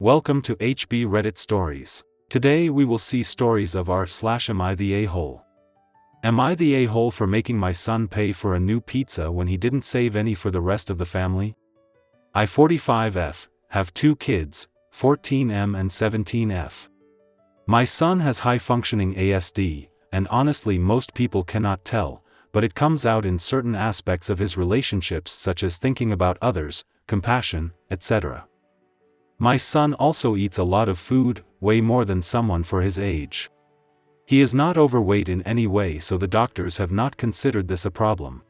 Welcome to HB Reddit Stories. Today we will see stories of r/am I the a-hole? Am I the a-hole for making my son pay for a new pizza when he didn't save any for the rest of the family? I 45F, have two kids, 14M and 17F. My son has high-functioning ASD, and honestly most people cannot tell, but it comes out in certain aspects of his relationships such as thinking about others, compassion, etc. My son also eats a lot of food, way more than someone for his age. He is not overweight in any way, so the doctors have not considered this a problem.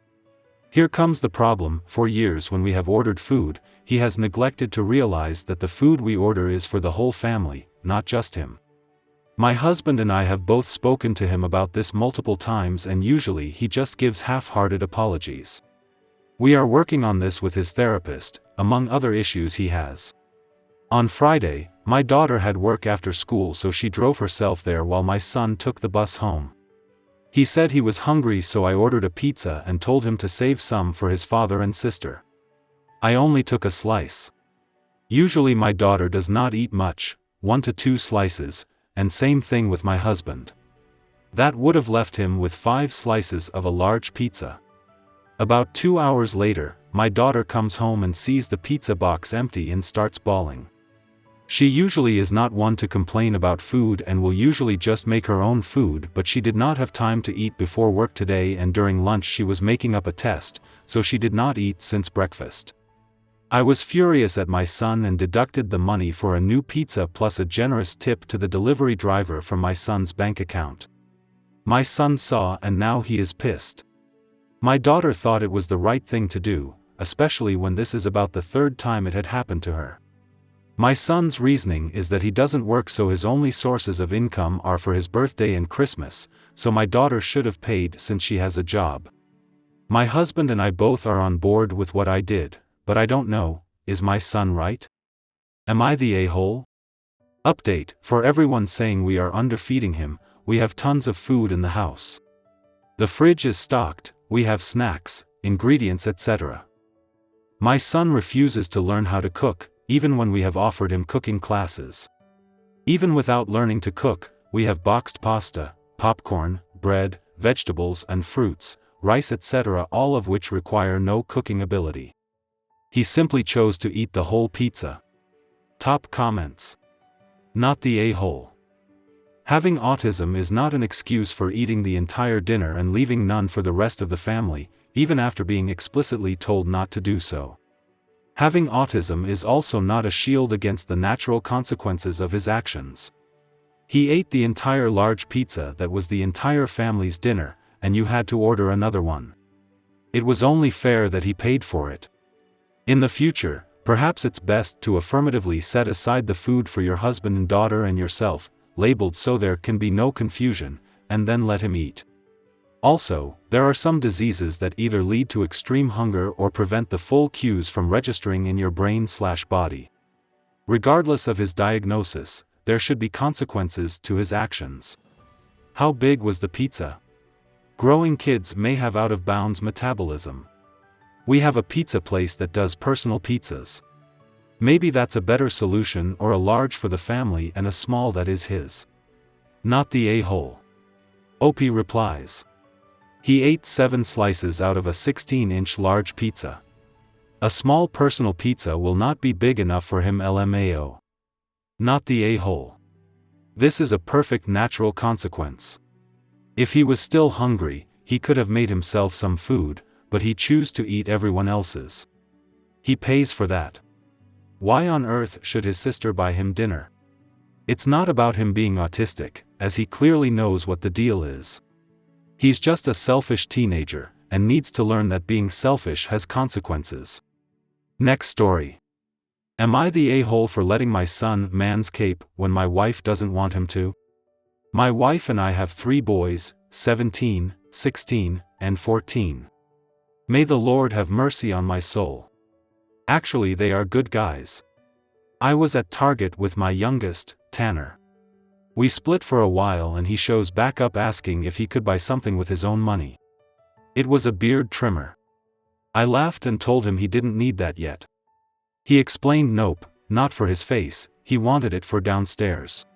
Here comes the problem: for years when we have ordered food, he has neglected to realize that the food we order is for the whole family, not just him. My husband and I have both spoken to him about this multiple times, and usually he just gives half-hearted apologies. We are working on this with his therapist, among other issues he has. On Friday, my daughter had work after school, so she drove herself there while my son took the bus home. He said he was hungry, so I ordered a pizza and told him to save some for his father and sister. I only took a slice. Usually my daughter does not eat much, 1 to 2 slices, and same thing with my husband. That would have left him with 5 slices of a large pizza. About 2 hours later, my daughter comes home and sees the pizza box empty and starts bawling. She usually is not one to complain about food and will usually just make her own food, but she did not have time to eat before work today, and during lunch she was making up a test, so she did not eat since breakfast. I was furious at my son and deducted the money for a new pizza plus a generous tip to the delivery driver from my son's bank account. My son saw, and now he is pissed. My daughter thought it was the right thing to do, especially when this is about the 3rd time it had happened to her. My son's reasoning is that he doesn't work, so his only sources of income are for his birthday and Christmas, so my daughter should have paid since she has a job. My husband and I both are on board with what I did, but I don't know, is my son right? Am I the a-hole? Update: for everyone saying we are underfeeding him, we have tons of food in the house. The fridge is stocked, we have snacks, ingredients, etc. My son refuses to learn how to cook, even when we have offered him cooking classes. Even without learning to cook, we have boxed pasta, popcorn, bread, vegetables and fruits, rice, etc., all of which require no cooking ability. He simply chose to eat the whole pizza. Top comments. Not the a-hole. Having autism is not an excuse for eating the entire dinner and leaving none for the rest of the family, even after being explicitly told not to do so. Having autism is also not a shield against the natural consequences of his actions. He ate the entire large pizza that was the entire family's dinner, and you had to order another one. It was only fair that he paid for it. In the future, perhaps it's best to affirmatively set aside the food for your husband and daughter and yourself, labeled so there can be no confusion, and then let him eat. Also, there are some diseases that either lead to extreme hunger or prevent the full cues from registering in your brain/body. Regardless of his diagnosis, there should be consequences to his actions. How big was the pizza? Growing kids may have out-of-bounds metabolism. We have a pizza place that does personal pizzas. Maybe that's a better solution, or a large for the family and a small that is his. Not the a-hole. OP replies. He ate 7 slices out of a 16-inch large pizza. A small personal pizza will not be big enough for him, LMAO. Not the a-hole. This is a perfect natural consequence. If he was still hungry, he could have made himself some food, but he chose to eat everyone else's. He pays for that. Why on earth should his sister buy him dinner? It's not about him being autistic, as he clearly knows what the deal is. He's just a selfish teenager, and needs to learn that being selfish has consequences. Next story. Am I the a-hole for letting my son manscape when my wife doesn't want him to? My wife and I have 3 boys, 17, 16, and 14. May the Lord have mercy on my soul. Actually, they are good guys. I was at Target with my youngest, Tanner. We split for a while and he shows back up asking if he could buy something with his own money. It was a beard trimmer. I laughed and told him he didn't need that yet. He explained nope, not for his face, he wanted it for downstairs.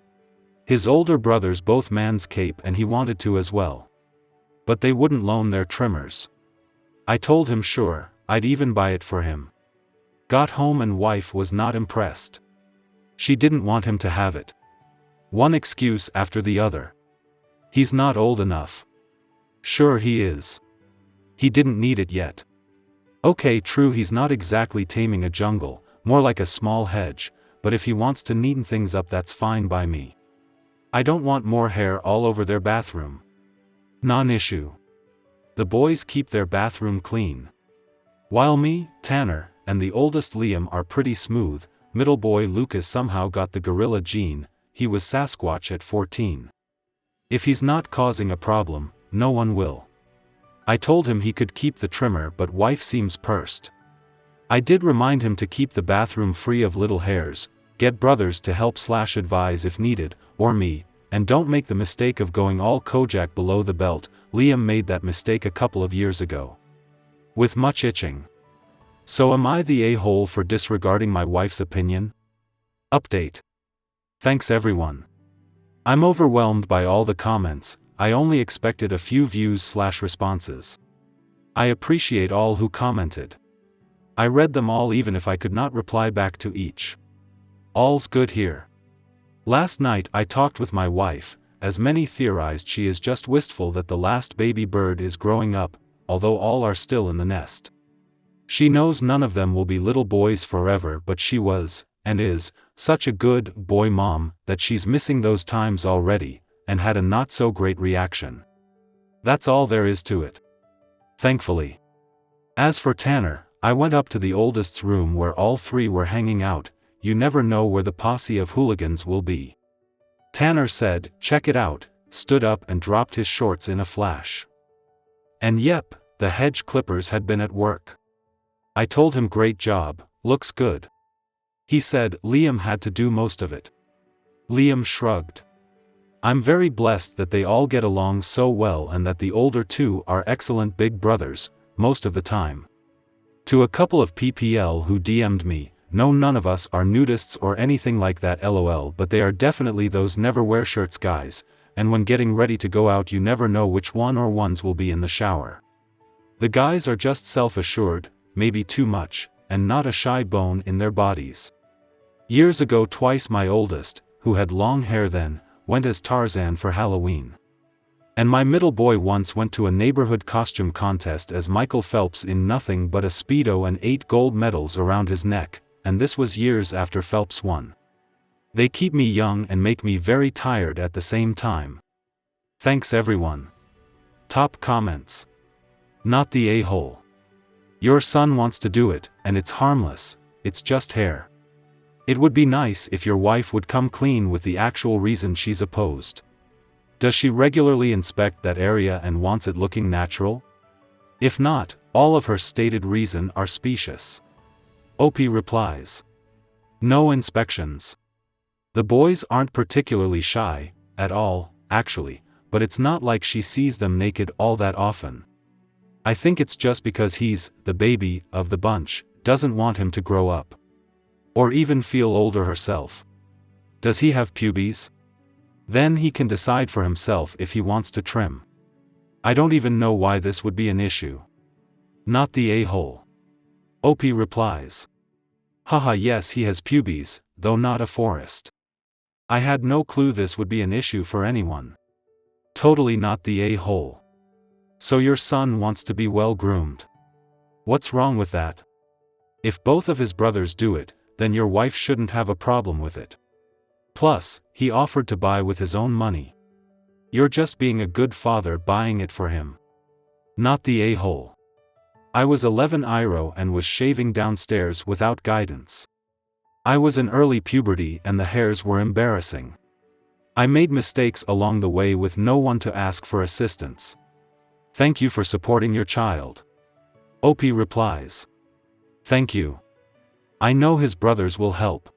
His older brothers both manscape and he wanted to as well. But they wouldn't loan their trimmers. I told him sure, I'd even buy it for him. Got home and wife was not impressed. She didn't want him to have it. One excuse after the other. He's not old enough. Sure he is. He didn't need it yet. Okay, true, he's not exactly taming a jungle, more like a small hedge, but if he wants to neaten things up, that's fine by me. I don't want more hair all over their bathroom. Non-issue. The boys keep their bathroom clean. While me, Tanner, and the oldest Liam are pretty smooth, middle boy Lucas somehow got the gorilla gene, he was Sasquatch at 14. If he's not causing a problem, no one will. I told him he could keep the trimmer, but wife seems pursed. I did remind him to keep the bathroom free of little hairs, get brothers to help/advise if needed, or me, and don't make the mistake of going all Kojak below the belt. Liam made that mistake a couple of years ago. With much itching. So am I the a-hole for disregarding my wife's opinion? Update. Thanks everyone. I'm overwhelmed by all the comments, I only expected a few views/responses. I appreciate all who commented. I read them all even if I could not reply back to each. All's good here. Last night I talked with my wife, as many theorized she is just wistful that the last baby bird is growing up, although all are still in the nest. She knows none of them will be little boys forever, but she was, and is, such a good boy mom that she's missing those times already, and had a not so great reaction. That's all there is to it. Thankfully. As for Tanner, I went up to the oldest's room where all three were hanging out. You never know where the posse of hooligans will be. Tanner said, check it out, stood up and dropped his shorts in a flash. And yep, the hedge clippers had been at work. I told him great job, looks good. He said Liam had to do most of it. Liam shrugged. I'm very blessed that they all get along so well and that the older two are excellent big brothers, most of the time. To a couple of PPL who DM'd me, no, none of us are nudists or anything like that lol, but they are definitely those never wear shirts guys, and when getting ready to go out you never know which one or ones will be in the shower. The guys are just self-assured, maybe too much, and not a shy bone in their bodies. Years ago twice my oldest, who had long hair then, went as Tarzan for Halloween. And my middle boy once went to a neighborhood costume contest as Michael Phelps in nothing but a Speedo and 8 gold medals around his neck, and this was years after Phelps won. They keep me young and make me very tired at the same time. Thanks everyone. Top comments. Not the a-hole. Your son wants to do it, and it's harmless, it's just hair. It would be nice if your wife would come clean with the actual reason she's opposed. Does she regularly inspect that area and wants it looking natural? If not, all of her stated reason are specious. OP replies. No inspections. The boys aren't particularly shy, at all, actually, but it's not like she sees them naked all that often. I think it's just because he's the baby of the bunch, doesn't want him to grow up. Or even feel older herself. Does he have pubes? Then he can decide for himself if he wants to trim. I don't even know why this would be an issue. Not the a-hole. OP replies. Haha, yes, he has pubes, though not a forest. I had no clue this would be an issue for anyone. Totally not the a-hole. So your son wants to be well groomed. What's wrong with that? If both of his brothers do it, then your wife shouldn't have a problem with it. Plus, he offered to buy with his own money. You're just being a good father buying it for him. Not the a-hole. I was 11 IRO and was shaving downstairs without guidance. I was in early puberty and the hairs were embarrassing. I made mistakes along the way with no one to ask for assistance. Thank you for supporting your child. OP replies. Thank you. I know his brothers will help.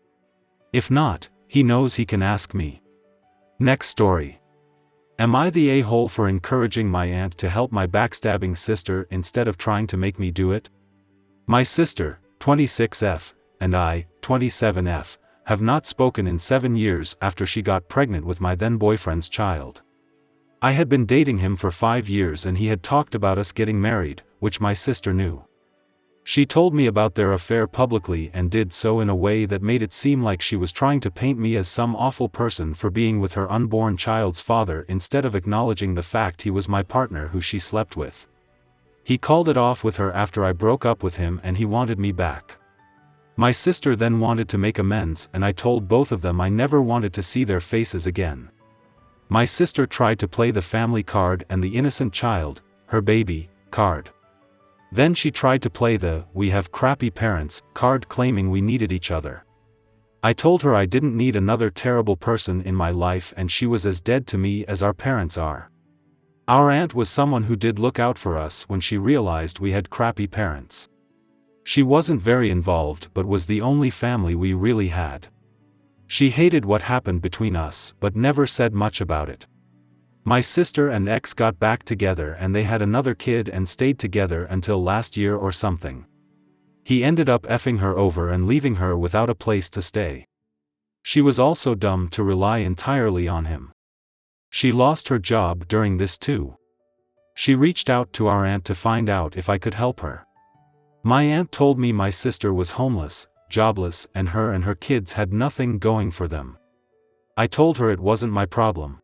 If not, he knows he can ask me. Next story. Am I the a-hole for encouraging my aunt to help my backstabbing sister instead of trying to make me do it? My sister, 26F, and I, 27F, have not spoken in 7 years after she got pregnant with my then boyfriend's child. I had been dating him for 5 years and he had talked about us getting married, which my sister knew. She told me about their affair publicly and did so in a way that made it seem like she was trying to paint me as some awful person for being with her unborn child's father instead of acknowledging the fact he was my partner who she slept with. He called it off with her after I broke up with him and he wanted me back. My sister then wanted to make amends and I told both of them I never wanted to see their faces again. My sister tried to play the family card and the innocent child, her baby, card. Then she tried to play the "we have crappy parents" card, claiming we needed each other. I told her I didn't need another terrible person in my life and she was as dead to me as our parents are. Our aunt was someone who did look out for us when she realized we had crappy parents. She wasn't very involved but was the only family we really had. She hated what happened between us but never said much about it. My sister and ex got back together and they had another kid and stayed together until last year or something. He ended up effing her over and leaving her without a place to stay. She was also dumb to rely entirely on him. She lost her job during this too. She reached out to our aunt to find out if I could help her. My aunt told me my sister was homeless, jobless, and her kids had nothing going for them. I told her it wasn't my problem.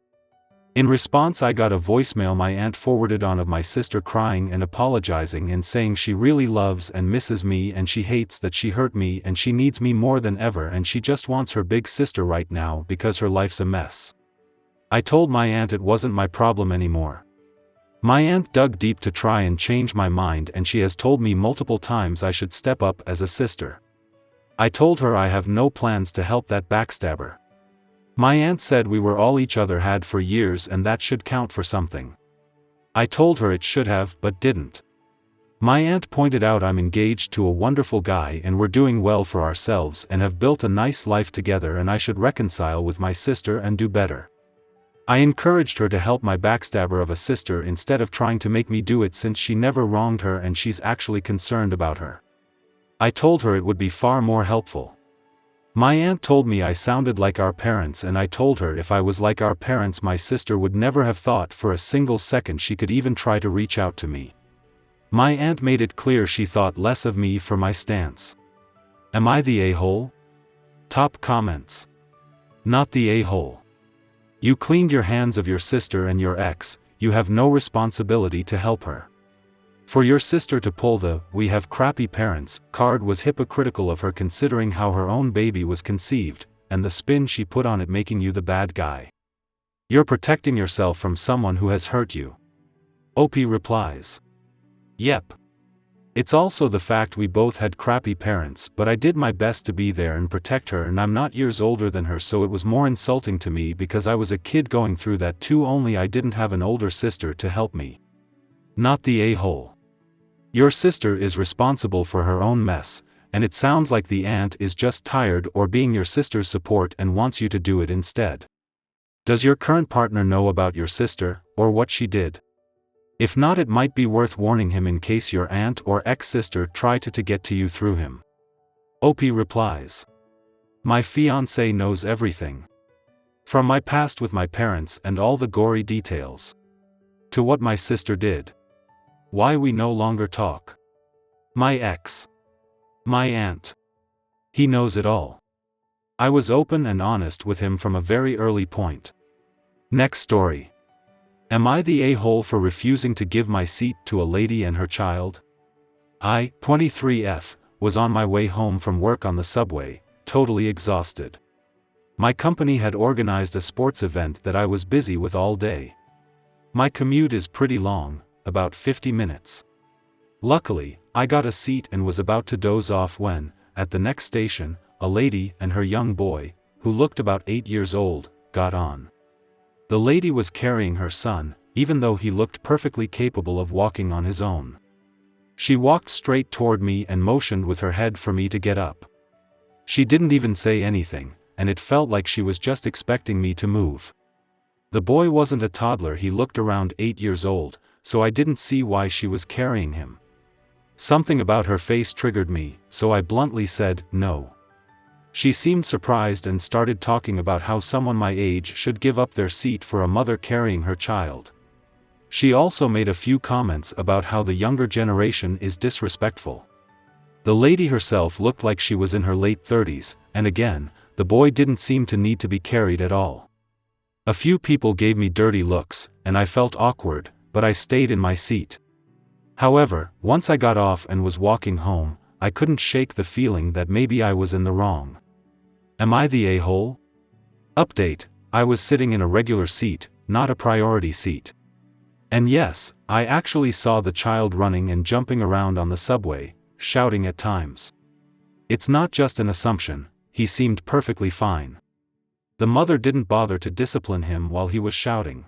In response I got a voicemail my aunt forwarded on of my sister crying and apologizing and saying she really loves and misses me and she hates that she hurt me and she needs me more than ever and she just wants her big sister right now because her life's a mess. I told my aunt it wasn't my problem anymore. My aunt dug deep to try and change my mind and she has told me multiple times I should step up as a sister. I told her I have no plans to help that backstabber. My aunt said we were all each other had for years and that should count for something. I told her it should have but didn't. My aunt pointed out I'm engaged to a wonderful guy and we're doing well for ourselves and have built a nice life together and I should reconcile with my sister and do better. I encouraged her to help my backstabber of a sister instead of trying to make me do it since she never wronged her and she's actually concerned about her. I told her it would be far more helpful. My aunt told me I sounded like our parents and I told her if I was like our parents my sister would never have thought for a single second she could even try to reach out to me. My aunt made it clear she thought less of me for my stance. Am I the a-hole? Top comments. Not the a-hole. You cleaned your hands of your sister and your ex, you have no responsibility to help her. For your sister to pull the "we have crappy parents" card was hypocritical of her considering how her own baby was conceived, and the spin she put on it making you the bad guy. You're protecting yourself from someone who has hurt you. OP replies. Yep. It's also the fact we both had crappy parents but I did my best to be there and protect her and I'm not years older than her so it was more insulting to me because I was a kid going through that too only I didn't have an older sister to help me. Not the a-hole. Your sister is responsible for her own mess, and it sounds like the aunt is just tired or being your sister's support and wants you to do it instead. Does your current partner know about your sister, or what she did? If not, it might be worth warning him in case your aunt or ex-sister try to get to you through him. OP replies. My fiancé knows everything. From my past with my parents and all the gory details. To what my sister did. Why we no longer talk. My ex. My aunt. He knows it all. I was open and honest with him from a very early point. Next story. Am I the a-hole for refusing to give my seat to a lady and her child? I, 23F, was on my way home from work on the subway, totally exhausted. My company had organized a sports event that I was busy with all day. My commute is pretty long, about 50 minutes. Luckily, I got a seat and was about to doze off when, at the next station, a lady and her young boy, who looked about 8 years old, got on. The lady was carrying her son, even though he looked perfectly capable of walking on his own. She walked straight toward me and motioned with her head for me to get up. She didn't even say anything, and it felt like she was just expecting me to move. The boy wasn't a toddler, he looked around 8 years old, so I didn't see why she was carrying him. Something about her face triggered me, so I bluntly said, no. She seemed surprised and started talking about how someone my age should give up their seat for a mother carrying her child. She also made a few comments about how the younger generation is disrespectful. The lady herself looked like she was in her late 30s, and again, the boy didn't seem to need to be carried at all. A few people gave me dirty looks, and I felt awkward, but I stayed in my seat. However, once I got off and was walking home, I couldn't shake the feeling that maybe I was in the wrong. Am I the a-hole? Update: I was sitting in a regular seat, not a priority seat. And yes, I actually saw the child running and jumping around on the subway, shouting at times. It's not just an assumption, he seemed perfectly fine. The mother didn't bother to discipline him while he was shouting.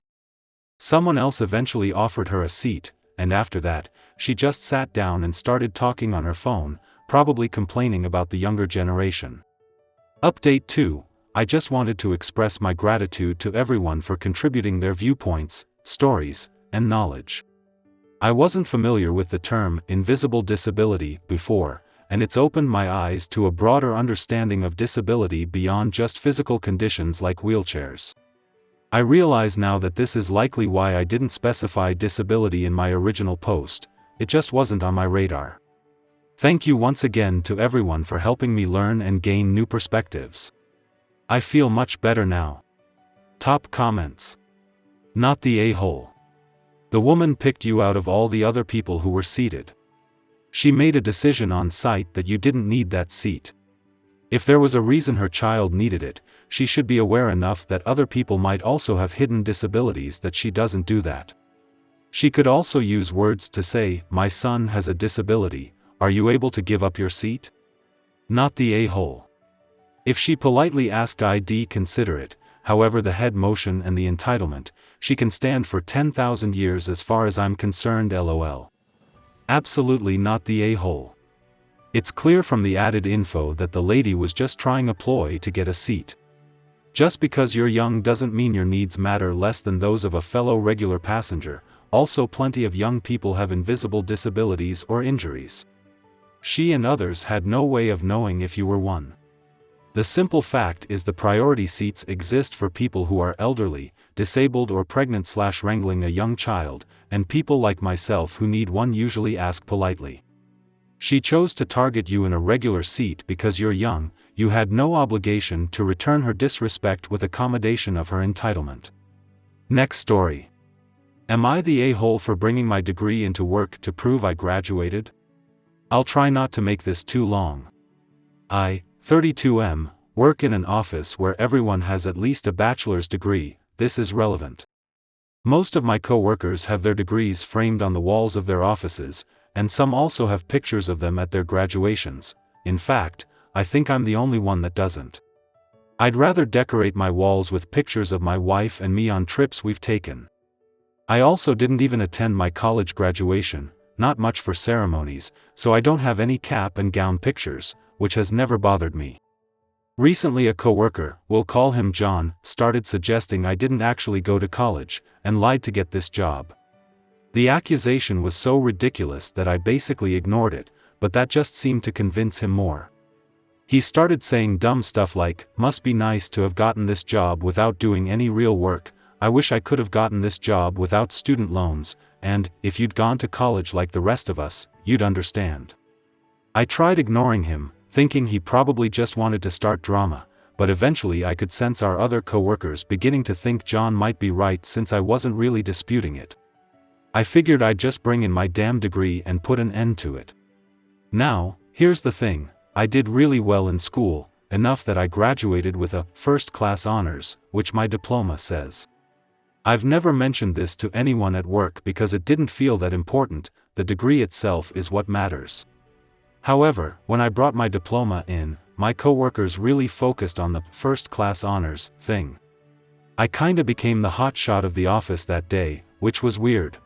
Someone else eventually offered her a seat, and after that, she just sat down and started talking on her phone, probably complaining about the younger generation. Update 2: I just wanted to express my gratitude to everyone for contributing their viewpoints, stories, and knowledge. I wasn't familiar with the term invisible disability before, and it's opened my eyes to a broader understanding of disability beyond just physical conditions like wheelchairs. I realize now that this is likely why I didn't specify disability in my original post, it just wasn't on my radar. Thank you once again to everyone for helping me learn and gain new perspectives. I feel much better now. Top comments. Not the a-hole. The woman picked you out of all the other people who were seated. She made a decision on site that you didn't need that seat. If there was a reason her child needed it, she should be aware enough that other people might also have hidden disabilities that she doesn't do that. She could also use words to say, "My son has a disability, are you able to give up your seat?" Not the a-hole. If she politely asked I'd consider it, however the head motion and the entitlement, she can stand for 10,000 years as far as I'm concerned, lol. Absolutely not the a-hole. It's clear from the added info that the lady was just trying a ploy to get a seat. Just because you're young doesn't mean your needs matter less than those of a fellow regular passenger. Also, plenty of young people have invisible disabilities or injuries. She and others had no way of knowing if you were one. The simple fact is the priority seats exist for people who are elderly, disabled or pregnant/wrangling a young child, and people like myself who need one usually ask politely. She chose to target you in a regular seat because you're young. You had no obligation to return her disrespect with accommodation of her entitlement. Next story. Am I the a-hole for bringing my degree into work to prove I graduated? I'll try not to make this too long. I, 32M, work in an office where everyone has at least a bachelor's degree. This is relevant. Most of my co-workers have their degrees framed on the walls of their offices, and some also have pictures of them at their graduations. In fact, I think I'm the only one that doesn't. I'd rather decorate my walls with pictures of my wife and me on trips we've taken. I also didn't even attend my college graduation, not much for ceremonies, so I don't have any cap and gown pictures, which has never bothered me. Recently a coworker, we'll call him John, started suggesting I didn't actually go to college, and lied to get this job. The accusation was so ridiculous that I basically ignored it, but that just seemed to convince him more. He started saying dumb stuff like, "Must be nice to have gotten this job without doing any real work, I wish I could have gotten this job without student loans, and, if you'd gone to college like the rest of us, you'd understand." I tried ignoring him, thinking he probably just wanted to start drama, but eventually I could sense our other coworkers beginning to think John might be right since I wasn't really disputing it. I figured I'd just bring in my damn degree and put an end to it. Now, here's the thing, I did really well in school, enough that I graduated with a first-class honors, which my diploma says. I've never mentioned this to anyone at work because it didn't feel that important, the degree itself is what matters. However, when I brought my diploma in, my coworkers really focused on the first-class honors thing. I kinda became the hotshot of the office that day, which was weird.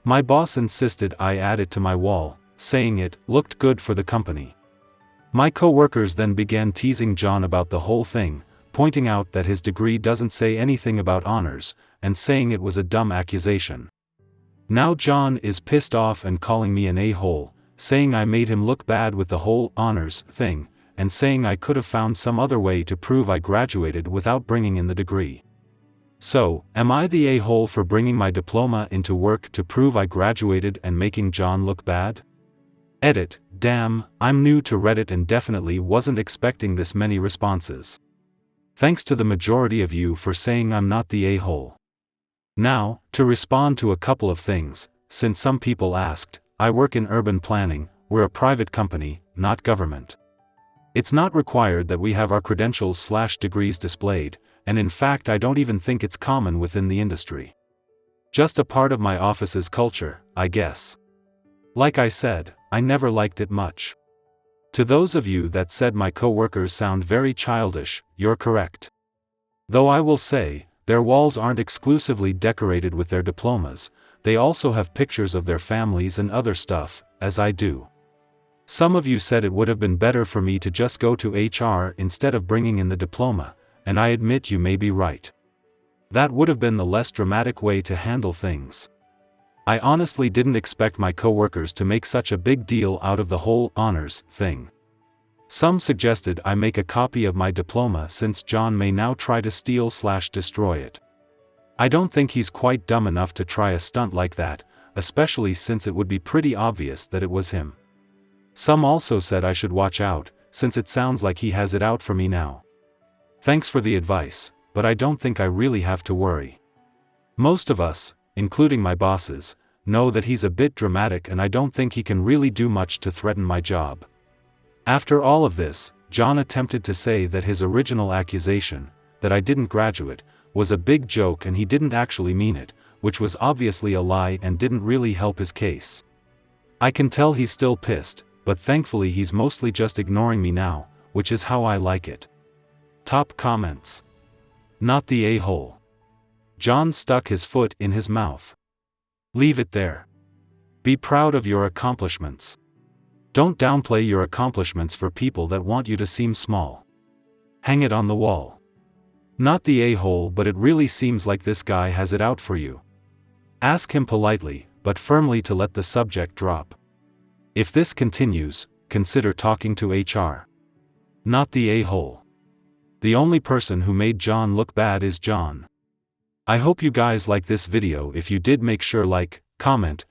My boss insisted I add it to my wall, saying it looked good for the company. My coworkers then began teasing John about the whole thing, pointing out that his degree doesn't say anything about honors, and saying it was a dumb accusation. Now John is pissed off and calling me an a-hole, saying I made him look bad with the whole honors thing, and saying I could have found some other way to prove I graduated without bringing in the degree. So, am I the a-hole for bringing my diploma into work to prove I graduated and making John look bad? Edit, damn, I'm new to Reddit and definitely wasn't expecting this many responses. Thanks to the majority of you for saying I'm not the a-hole. Now, to respond to a couple of things, since some people asked, I work in urban planning, we're a private company, not government. It's not required that we have our credentials/degrees displayed, and in fact I don't even think it's common within the industry. Just a part of my office's culture, I guess. Like I said, I never liked it much. To those of you that said my co-workers sound very childish, you're correct. Though I will say, their walls aren't exclusively decorated with their diplomas, they also have pictures of their families and other stuff, as I do. Some of you said it would have been better for me to just go to HR instead of bringing in the diploma, and I admit you may be right. That would have been the less dramatic way to handle things. I honestly didn't expect my coworkers to make such a big deal out of the whole honors thing. Some suggested I make a copy of my diploma since John may now try to steal/destroy it. I don't think he's quite dumb enough to try a stunt like that, especially since it would be pretty obvious that it was him. Some also said I should watch out, since it sounds like he has it out for me now. Thanks for the advice, but I don't think I really have to worry. Most of us, including my bosses, know that he's a bit dramatic and I don't think he can really do much to threaten my job. After all of this, John attempted to say that his original accusation, that I didn't graduate, was a big joke and he didn't actually mean it, which was obviously a lie and didn't really help his case. I can tell he's still pissed, but thankfully he's mostly just ignoring me now, which is how I like it. Top comments. Not the a-hole. John stuck his foot in his mouth. Leave it there. Be proud of your accomplishments. Don't downplay your accomplishments for people that want you to seem small. Hang it on the wall. Not the a-hole, but it really seems like this guy has it out for you. Ask him politely, but firmly to let the subject drop. If this continues, consider talking to HR. Not the a-hole. The only person who made John look bad is John. I hope you guys like this video. If you did, make sure like, comment,